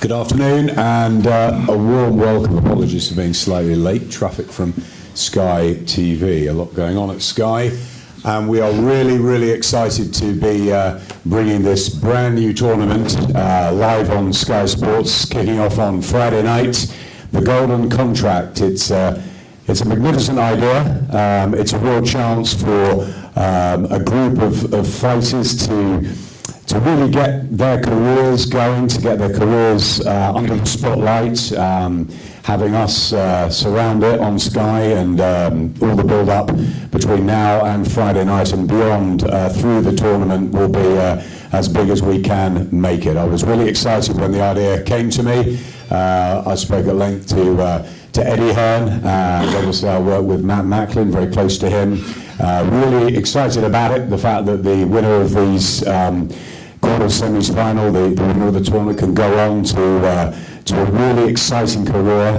Good afternoon and a warm welcome. Apologies for being slightly late. Traffic from Sky TV. A lot going on at Sky. And we are really excited to be bringing this brand new tournament live on Sky Sports, kicking off on Friday night. The Golden Contract. It's a magnificent idea. It's a real chance for a group of fighters to really get their careers going, to get their careers under the spotlight, having us surround it on Sky and all the build-up between now and Friday night and beyond through the tournament will be as big as we can make it. I was really excited when the idea came to me. I spoke at length to Eddie Harren, and obviously I work with Matt Macklin, very close to him. Really excited about it, the fact that the winner of these quarter semi-final, the winner of the tournament, can go on to a really exciting career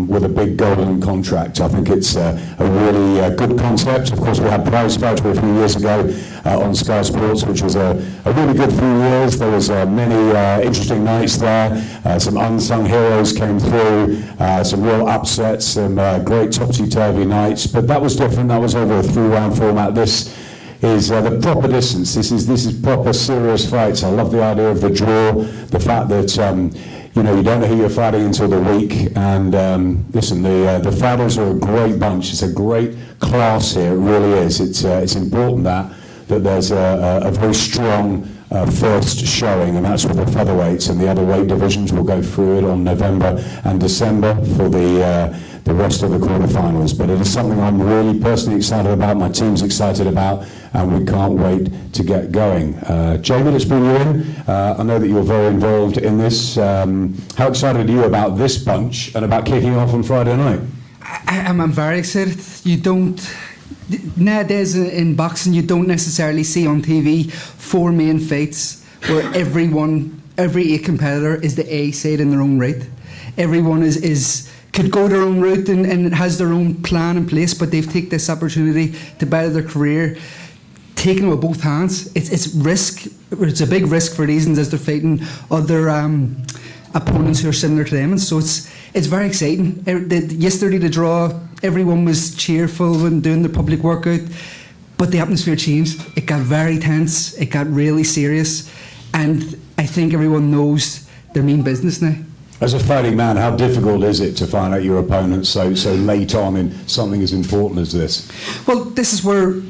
with a big golden contract. I think it's a really good concept. Of course, we had prize fight a few years ago on Sky Sports, which was a really good few years. There was many interesting nights there. Some unsung heroes came through, some real upsets, some great topsy-turvy nights. But that was different. That was over a 3-round format. This is the proper distance. This is proper serious fights. I love the idea of the draw, the fact that you don't know who you're fighting until the week. And listen, the fighters are a great bunch. It's a great class here. It really is. It's important that there's a very strong first showing, and that's with the featherweights, and the other weight divisions will go through it on November and December for the rest of the quarterfinals. But it is something I'm really personally excited about, my team's excited about, and we can't wait to get going. Jamie, let's bring you in. I know that you're very involved in this. How excited are you about this bunch and about kicking off on Friday night? I'm very excited. Nowadays in boxing, you don't necessarily see on TV 4 main fights where every 8 competitor is the A side in their own right. Everyone could go their own route and has their own plan in place, but they've taken this opportunity to better their career, taking it with both hands. It's risk. It's a big risk for reasons as they're fighting other opponents who are similar to them, and so it's very exciting. Yesterday, the draw, everyone was cheerful and doing the public workout, but the atmosphere changed. It got very tense. It got really serious, and I think everyone knows their mean business now. As a fighting man, how difficult is it to find out your opponent so late on in something as important as this? Well, this is where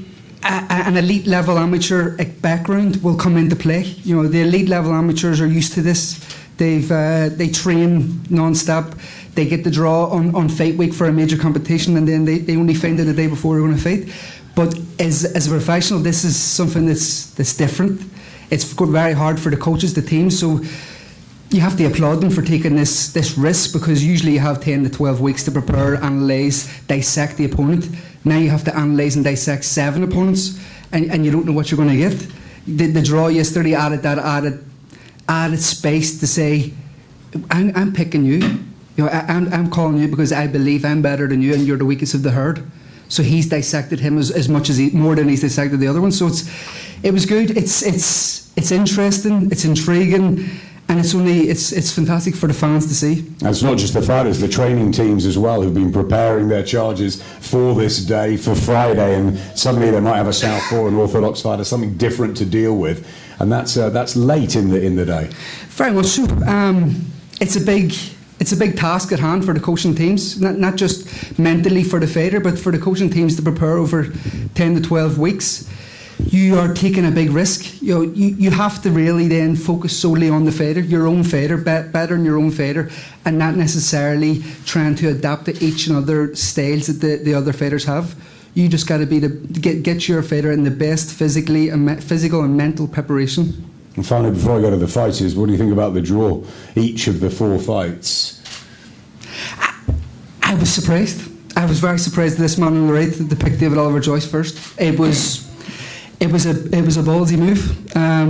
an elite level amateur background will come into play. The elite level amateurs are used to this. They train non-stop. They get the draw on fight week for a major competition, and then they only find it the day before they're going to fight. But as a professional, this is something that's different. It's very hard for the coaches, the teams. So you have to applaud them for taking this risk, because usually you have 10 to 12 weeks to prepare, analyse, dissect the opponent. Now you have to analyse and dissect 7 opponents, and you don't know what you're going to get. The draw yesterday added space to say, I'm picking you. I'm calling you because I believe I'm better than you, and you're the weakest of the herd. So he's dissected him as much as more than he's dissected the other one. So it was good. It's interesting. It's intriguing. And it's fantastic for the fans to see. And it's not just the fighters, the training teams as well, who've been preparing their charges for this day, for Friday, and suddenly they might have a southpaw and orthodox fighter, something different to deal with, and that's late in the day. Very much so. It's a big task at hand for the coaching teams, not just mentally for the fighter, but for the coaching teams to prepare over 10 to 12 weeks. You are taking a big risk. You have to really then focus solely on the fighter, your own fighter, better than your own fighter, and not necessarily trying to adapt to each and other styles that the other fighters have. You just got to be get your fighter in the best physical and mental preparation. And finally, before I go to the fighters, what do you think about the draw? Each of the 4 fights. I was surprised. I was very surprised. This man on the right, to pick David Oliver Joyce first. It was a ballsy move.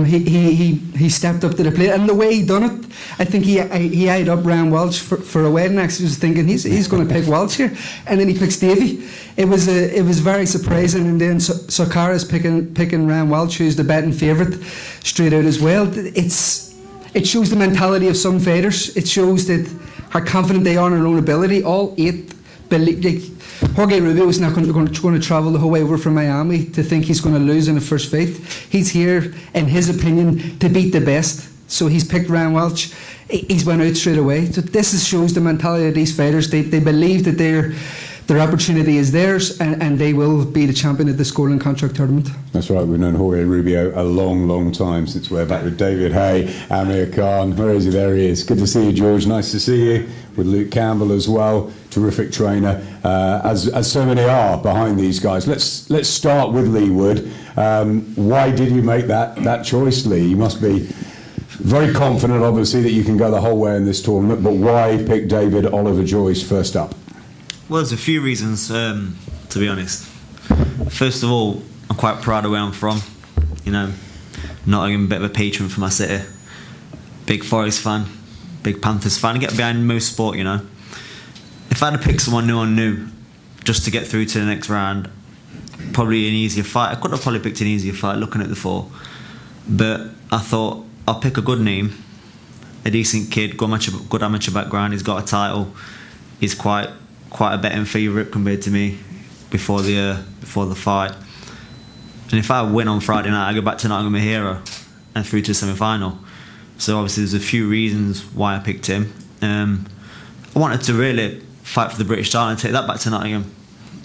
He stepped up to the plate, and the way he done it, I think he eyed up Ryan Walsh for a wedding. Actually, was thinking he's going to pick Walsh here, and then he picks Davey. It was very surprising, and then Sagar is picking Ryan Walsh, who's the betting favourite, straight out as well. it shows the mentality of some fighters. It shows that how confident they are in their own ability. All 8 believe. Jorge Rubio is not going to travel the whole way over from Miami to think he's going to lose in the first fight. He's here, in his opinion, to beat the best. So he's picked Ryan Walsh. He's went out straight away. So this shows the mentality of these fighters. They believe that their opportunity is theirs, and they will be the champion of the Scoreline Contract Tournament. That's right, we've known Jorge Rubio a long time, since we're back with David Hay, Amir Khan. Where is he? There he is. Good to see you, George. Nice to see you. With Luke Campbell as well, terrific trainer, as so many are behind these guys. Let's start with Lee Wood. Why did you make that choice, Lee? You must be very confident, obviously, that you can go the whole way in this tournament, but why pick David Oliver Joyce first up? Well, there's a few reasons, to be honest. First of all, I'm quite proud of where I'm from. You know, Nottingham, a bit of a patron for my city. Big Forest fan, big Panthers fan. I get behind most sport, you know. If I had to pick someone new just to get through to the next round, probably an easier fight. I could have probably picked an easier fight looking at the 4. But I thought, I'll pick a good name, a decent kid, good amateur background. He's got a title. He's quite a betting favourite compared to me before the fight. And if I win on Friday night, I go back to Nottingham a hero and through to the semi-final. So obviously there's a few reasons why I picked him. I wanted to really fight for the British title and take that back to Nottingham,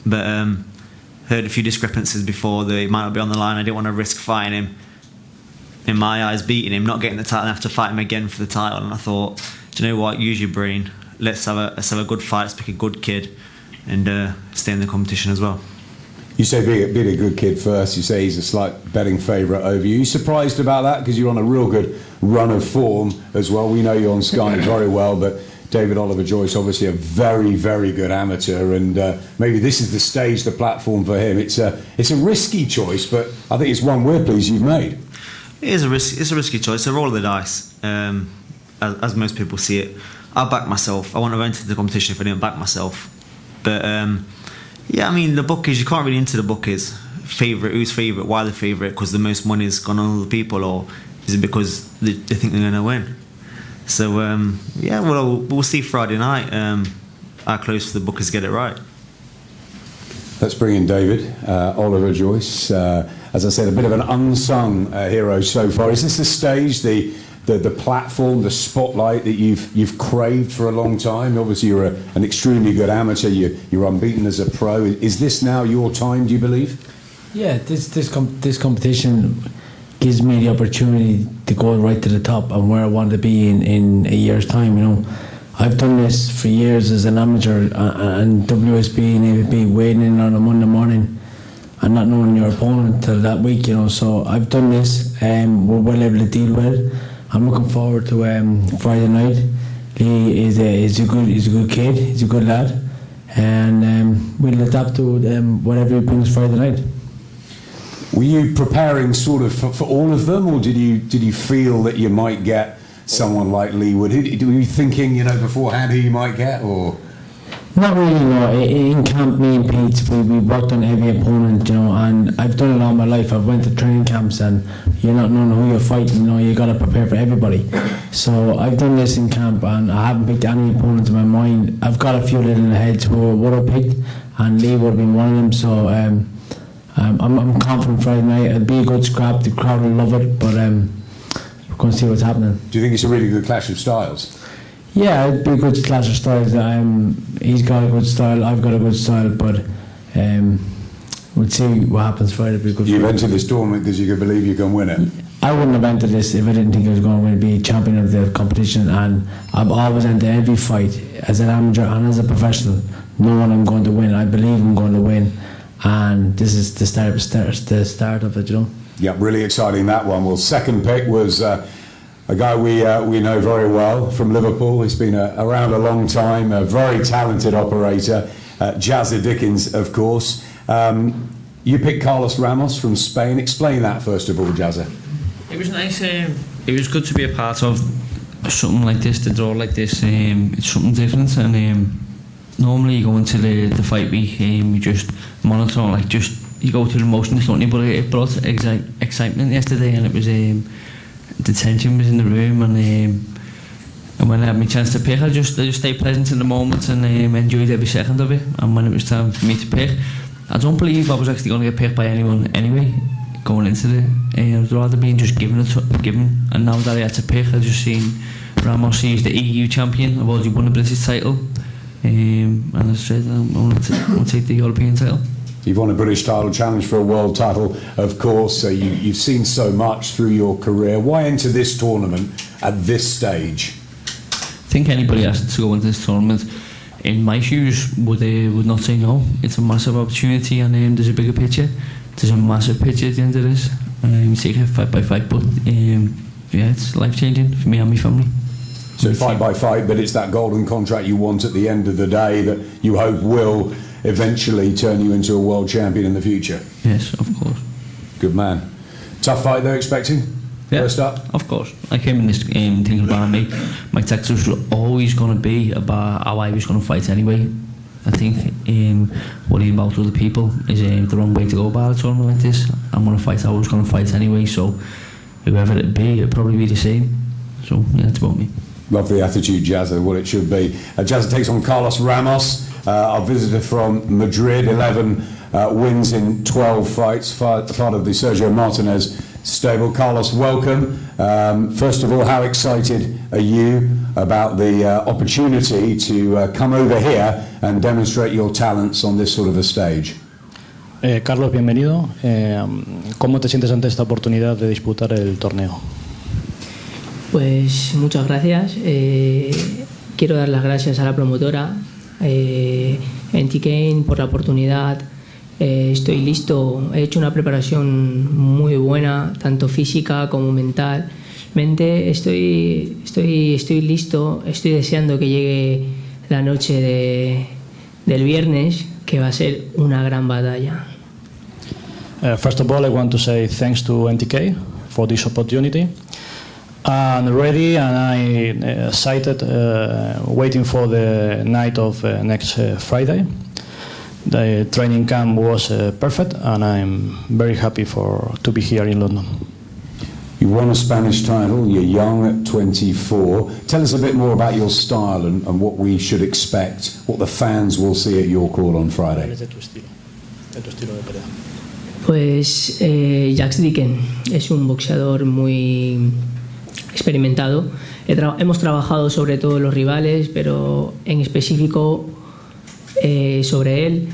but heard a few discrepancies before that he might not be on the line. I didn't want to risk fighting him, in my eyes, beating him, not getting the title and have to fight him again for the title. And I thought, do you know what, use your brain. Let's have a good fight. Let's pick a good kid and stay in the competition as well. You say being a good kid first. You say he's a slight betting favourite over you. Are you surprised about that? Because you're on a real good run of form as well. We know you on Sky very well, but David Oliver Joyce, obviously a very, very good amateur, and maybe this is the stage, the platform for him. It's a risky choice, but I think it's one we're pleased you've made. It's a risky choice. It's a roll of the dice, as most people see it. I back myself. I wouldn't have entered the competition if I didn't back myself. But yeah, I mean, the bookies, you can't really into the bookies. Favourite, who's favourite, why the favourite? Because the most money's gone on other people, or is it because they think they're going to win? So yeah, well, we'll see Friday night how close the bookies get it right. Let's bring in David Oliver Joyce. As I said, a bit of an unsung hero so far. Is this the stage, the platform, the spotlight that you've craved for a long time? Obviously, you're an extremely good amateur. You're unbeaten as a pro. Is this now your time, do you believe? Yeah, this competition gives me the opportunity to go right to the top and where I want to be in a year's time. You know, I've done this for years as an amateur, and WSB and AVP waiting in on a Monday morning and not knowing your opponent till that week. You know, so I've done this. We're well able to deal with it. I'm looking forward to Friday night. He is a good kid. He's a good lad, and we'll adapt to whatever he brings Friday night. Were you preparing sort of for all of them, or did you feel that you might get someone like Lee Wood? Were you thinking, you know, beforehand who you might get, or? Not really, no. In camp, me and Pete, we worked on every opponent, you know, and I've done it all my life. I've went to training camps, and you're not knowing who you're fighting, you know, you got to prepare for everybody. So I've done this in camp, and I haven't picked any opponents in my mind. I've got a few little in the heads who would have picked, and Lee would have been one of them, so I'm confident Friday night. It'll be a good scrap, the crowd will love it, but we're going to see what's happening. Do you think it's a really good clash of styles? Yeah, it'd be a good clash of styles. He's got a good style, I've got a good style, but we'll see what happens Friday. You've entered this tournament because you can believe you can win it? I wouldn't have entered this if I didn't think I was going to win, be champion of the competition, and I've always entered every fight as an amateur and as a professional, knowing I'm going to win. I believe I'm going to win, and this is the start of it, you know. Yeah, really exciting, that one. Well, second pick was a guy we know very well from Liverpool. He's been around a long time, a very talented operator. Jazza Dickens, of course. You picked Carlos Ramos from Spain. Explain that first of all, Jazza. It was nice. It was good to be a part of something like this, the draw like this. It's something different, and normally you go into the fight week, you just monitor, like just you go through the motions, don't you? But it brought excitement yesterday, and it was the tension was in the room, and when I had my chance to pick, I just stayed present in the moment and enjoyed every second of it. And when it was time for me to pick, I don't believe I was actually going to get picked by anyone anyway going into it. I'd rather been just given. And now that I had to pick, I just seen Ramos. He's the EU champion. I've already won the British title, and I said I want to take the European title. You've won a British title, challenge for a world title, of course. You've seen so much through your career. Why enter this tournament at this stage? I think anybody has to go into this tournament in my shoes would not say no. It's a massive opportunity, and there's a bigger picture. There's a massive picture at the end of this. You take it fight by fight, but it's life changing for me and my family. So fight by fight, but it's that golden contract you want at the end of the day that you hope will eventually turn you into a world champion in the future. Yes, of course. Good man. Tough fight they're expecting? Yeah, first up? Of course. I came in this thinking about my tactics were always going to be about how I was going to fight anyway. I think worrying about other people is the wrong way to go about a tournament like this. I'm going to fight how I was going to fight anyway, so whoever it be, it'll probably be the same. So yeah, it's about me. Love the attitude, Jazza, what it should be. Jazza takes on Carlos Ramos, our visitor from Madrid, 11 wins in 12 fights, part of the Sergio Martinez stable. Carlos, welcome. First of all, how excited are you about the opportunity to come over here and demonstrate your talents on this sort of a stage? Carlos, bienvenido. ¿Cómo te sientes ante esta oportunidad de disputar el torneo? Pues muchas gracias. Quiero dar las gracias a la promotora, MTK, por la oportunidad. Estoy listo. He hecho una preparación muy buena, tanto física como mentalmente. Estoy listo. Estoy deseando que llegue la noche del viernes, que va a ser una gran batalla. First of all, I want to say thanks to MTK for this opportunity. I'm ready, and I excited, waiting for the night of next Friday. The training camp was perfect, and I'm very happy to be here in London. You won a Spanish title, you're young at 24. Tell us a bit more about your style and what we should expect, what the fans will see at your court on Friday. Pues Dickens es un boxeador muy experimentado. Hemos trabajado sobre todos los rivales, pero en específico sobre él.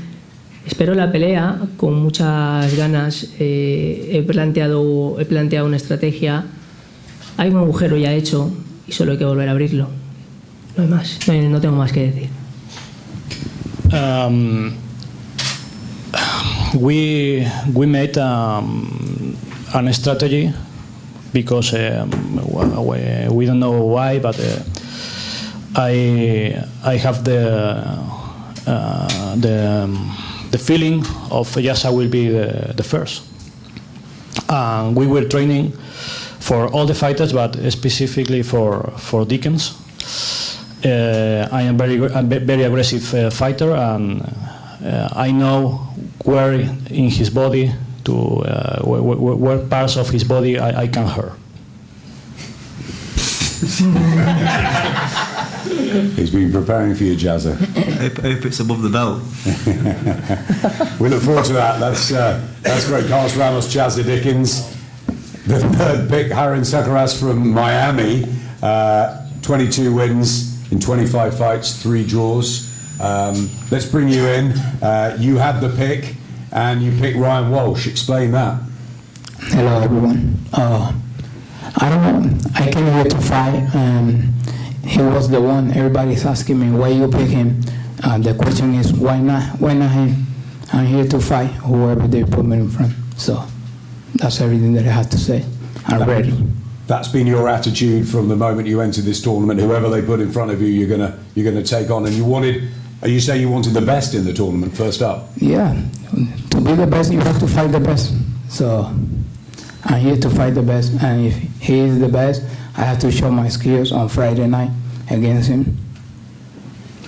Espero la pelea con muchas ganas. He planteado una estrategia. Hay un agujero ya hecho y solo hay que volver a abrirlo. No hay más, no tengo más que decir. We made a strategy because we don't know why, but I have the feeling of Jazza will be the first. We were training for all the fighters, but specifically for Dickens. I am very aggressive fighter, and I know where in his body where parts of his body I can hurt. He's been preparing for you, Jazza. Hope it's above the belt. We look forward to that. That's great. Carlos Ramos, Jazza Dickens. The third pick, Harren from Miami. 22 wins in 25 fights, 3 draws. Let's bring you in. You had the pick, and you picked Ryan Walsh. Explain that. Hello, everyone. I don't know. I came here to fight, and he was the one. Everybody's asking me why you pick him. The question is why not? Why not him? I'm here to fight whoever they put me in front. So that's everything that I have to say. I'm ready. That's been your attitude from the moment you entered this tournament. Whoever they put in front of you, you're gonna take on. And you say you wanted the best in the tournament first up? Yeah, to be the best, you have to fight the best. So I'm here to fight the best, and if he is the best, I have to show my skills on Friday night against him.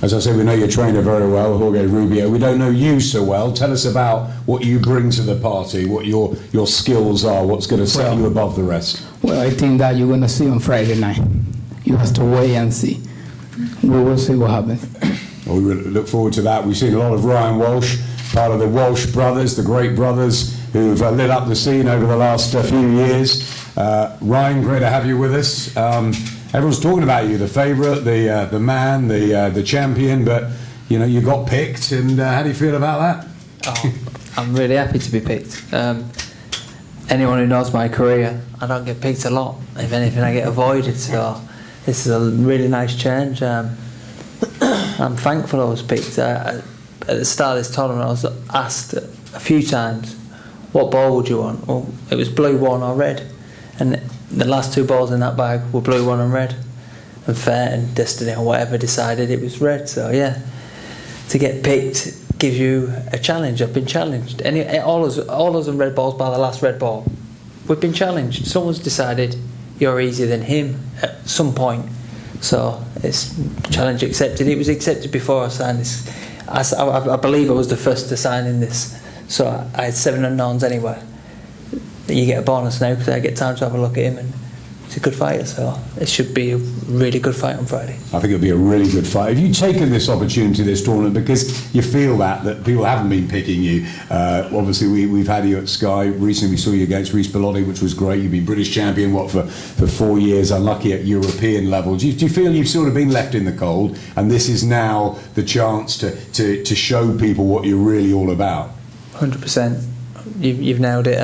As I said, we know your trainer very well, Jorge Rubio. We don't know you so well. Tell us about what you bring to the party, what your skills are, what's going to set you above the rest. Well, I think that you're going to see on Friday night. You have to wait and see. We will see what happens. Well, we look forward to that. We've seen a lot of Ryan Walsh, part of the Walsh brothers, the great brothers who've lit up the scene over the last few years. Ryan, great to have you with us. Everyone's talking about you, the favourite, the man, the champion, but you got picked, and how do you feel about that? Oh, I'm really happy to be picked. Anyone who knows my career, I don't get picked a lot. If anything, I get avoided, so this is a really nice change. I'm thankful I was picked. At the start of this tournament, I was asked a few times, what ball would you want? Well, it was blue, 1 or red, and the last 2 balls in that bag were blue, 1 and red, and Fate and Destiny or whatever decided it was red. So yeah, to get picked gives you a challenge. I've been challenged. All those red balls by the last red ball, we've been challenged. Someone's decided you're easier than him at some point. So it's challenge accepted. It was accepted before I signed this. I believe I was the first to sign in this. So I had 7 unknowns anyway. You get a bonus now because I get time to have a look at him, and he's a good fighter, so it should be a really good fight on Friday. I think it'll be a really good fight. Have you taken this opportunity, this tournament, because you feel that people haven't been picking you? Obviously, we've had you at Sky. Recently, we saw you against Reece Bellotti, which was great. You've been British champion, for 4 years, unlucky at European level. Do you feel you've sort of been left in the cold, and this is now the chance to show people what you're really all about? 100%. You've nailed it.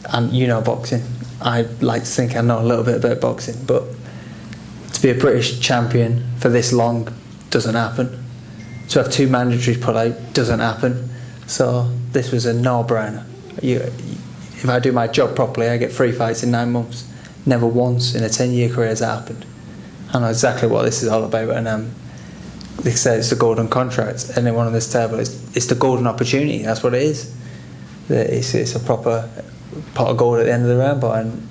And you know boxing. I like to think I know a little bit about boxing, but to be a British champion for this long doesn't happen. To have 2 mandatories put out doesn't happen. So this was a no-brainer. If I do my job properly, I get 3 fights in 9 months. Never once in a 10-year career has that happened. I know exactly what this is all about, and they say it's the golden contract. Anyone on this table, it's the golden opportunity. That's what it is. It's a proper pot of gold at the end of the rainbow, and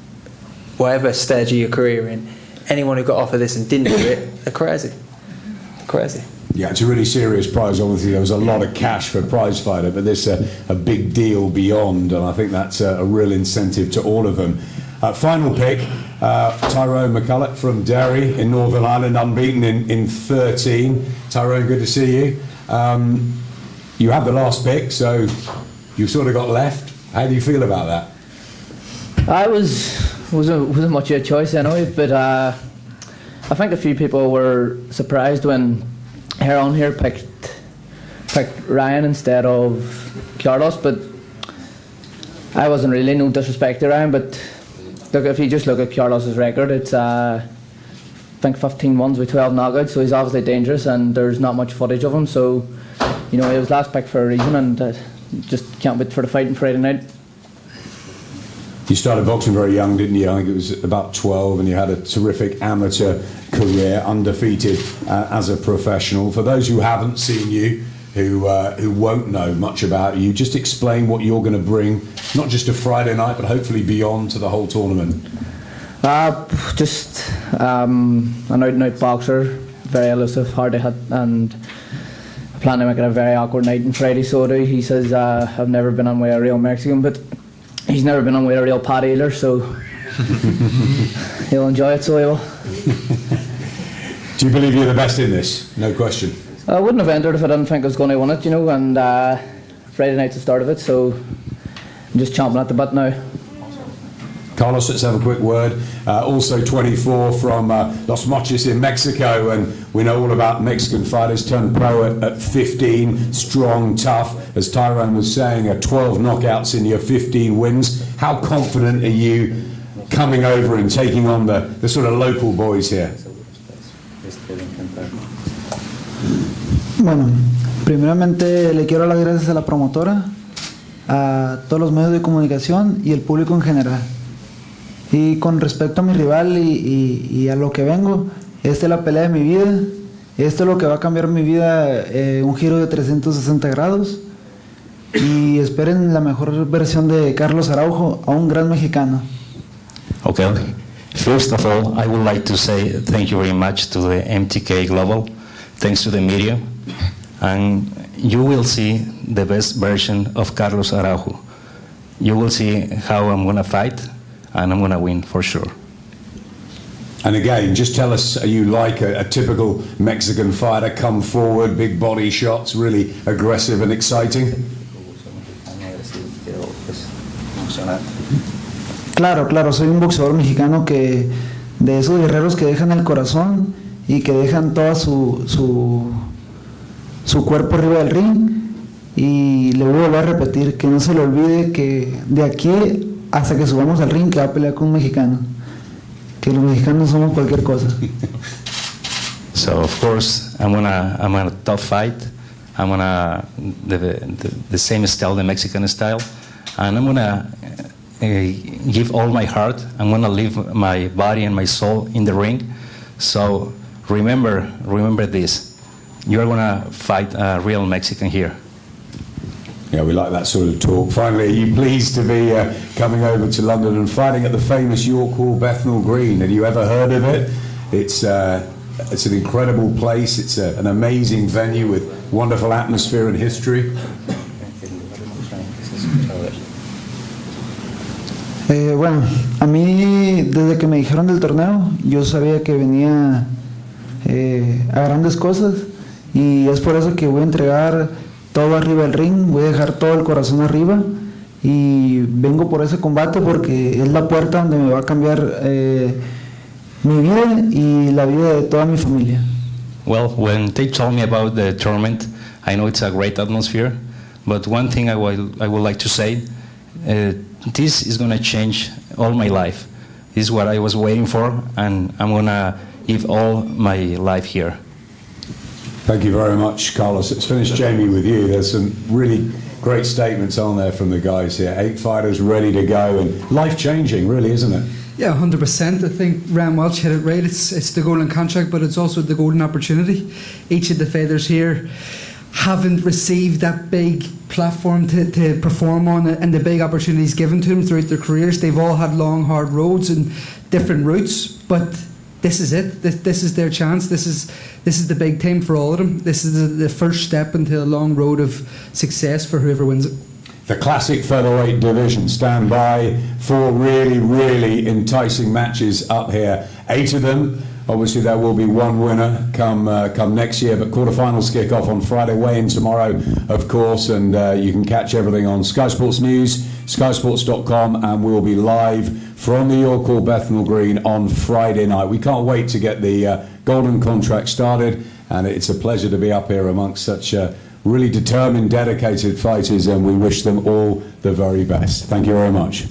whatever stage of your career in, anyone who got offered this and didn't do it, they're crazy. Yeah, it's a really serious prize. Obviously, there was a lot of cash for prize fighter, but there's a big deal beyond, and I think that's a real incentive to all of them. Final pick, Tyrone McCullough from Derry in Northern Ireland, unbeaten in 13. Tyrone, good to see you. You had the last pick, so you've sort of got left. How do you feel about that? I wasn't much of a choice anyway, but I think a few people were surprised when Harren here picked Ryan instead of Carlos, but I wasn't really, no disrespect to Ryan, but look, if you just look at Carlos's record, it's I think 15 wins with 12 knockouts, so he's obviously dangerous, and there's not much footage of him, so he was last pick for a reason, and just can't wait for the fight on Friday night. You started boxing very young, didn't you? I think it was about 12, and you had a terrific amateur career, undefeated as a professional. For those who haven't seen you, who won't know much about you, just explain what you're going to bring, not just to Friday night, but hopefully beyond to the whole tournament. Just an out-and-out boxer, very elusive, hard to hit, and I plan to make it a very awkward night on Friday, so do. He says I've never been on with a real Mexican, but he's never been on with a real Pat either, so he'll enjoy it, so he will. Do you believe you're the best in this? No question. I wouldn't have entered if I didn't think I was going to win it, and Friday night's the start of it, so I'm just chomping at the bit now. Carlos, let's have a quick word. Also 24 from Los Mochis in Mexico, and we know all about Mexican fighters, turned pro at 15, strong, tough. As Tyrone was saying, 12 knockouts in your 15 wins. How confident are you coming over and taking on the sort of local boys here? Bueno, primeramente le quiero dar las gracias a la promotora, a todos los medios de comunicación y el público en general. Y con respecto a mi rival y a lo que vengo, esta es la pelea de mi vida, esto es lo que va a cambiar mi vida, un giro de 360 grados, y esperen la mejor versión de Carlos Araujo, a un gran mexicano. Okay. First of all, I would like to say thank you very much to the MTK Global thanks to the media, and you will see the best version of Carlos Araujo. You will see how I'm going to fight, and I'm going to win for sure. And again, just tell us, are you like a typical Mexican fighter, come forward, big body shots, really aggressive and exciting? Claro, soy un boxeador mexicano que de esos guerreros que dejan el corazón y que dejan toda su cuerpo arriba del ring, y le voy a volver a repetir que no se le olvide que de aquí hasta que subamos al ring que va a pelear con un mexicano, que los mexicanos somos cualquier cosa. So of course I'm gonna tough fight. I'm gonna the same style, the Mexican style, and I'm gonna give all my heart. I'm gonna leave my body and my soul in the ring. So remember this. You're gonna fight a real Mexican here. Yeah, we like that sort of talk. Finally, are you pleased to be coming over to London and fighting at the famous York Hall Bethnal Green? Have you ever heard of it? It's an incredible place. It's an amazing venue with wonderful atmosphere and history. Bueno, a mí desde que me dijeron del torneo, yo sabía que venía a grandes cosas, y es por eso que voy a entregar todo arriba del ring, voy a dejar todo el corazón arriba, y vengo por ese combate porque es la puerta donde me va a cambiar mi vida y la vida de toda mi familia. Well, when they told me about the tournament, I know it's a great atmosphere, but one thing I would like to say, this is going to change all my life. This is what I was waiting for, and I'm going to give all my life here. Thank you very much, Carlos. Let's finish, Jamie, with you. There's some really great statements on there from the guys here. 8 fighters ready to go, and life-changing, really, isn't it? Yeah, 100%. I think Ram Walsh hit it right. It's the golden contract, but it's also the golden opportunity. Each of the fighters here haven't received that big platform to perform on, and the big opportunities given to them throughout their careers. They've all had long, hard roads and different routes, but this is it. This is their chance. This is the big time for all of them. This is the first step into a long road of success for whoever wins it. The classic featherweight division. Stand by for really, really enticing matches up here. 8 of them. Obviously, there will be one winner come next year, but quarterfinals kick off on Friday, weigh-in tomorrow, of course, and you can catch everything on Sky Sports News, skysports.com, and we'll be live from the York Hall Bethnal Green on Friday night. We can't wait to get the golden contract started, and it's a pleasure to be up here amongst such really determined, dedicated fighters, and we wish them all the very best. Thank you very much.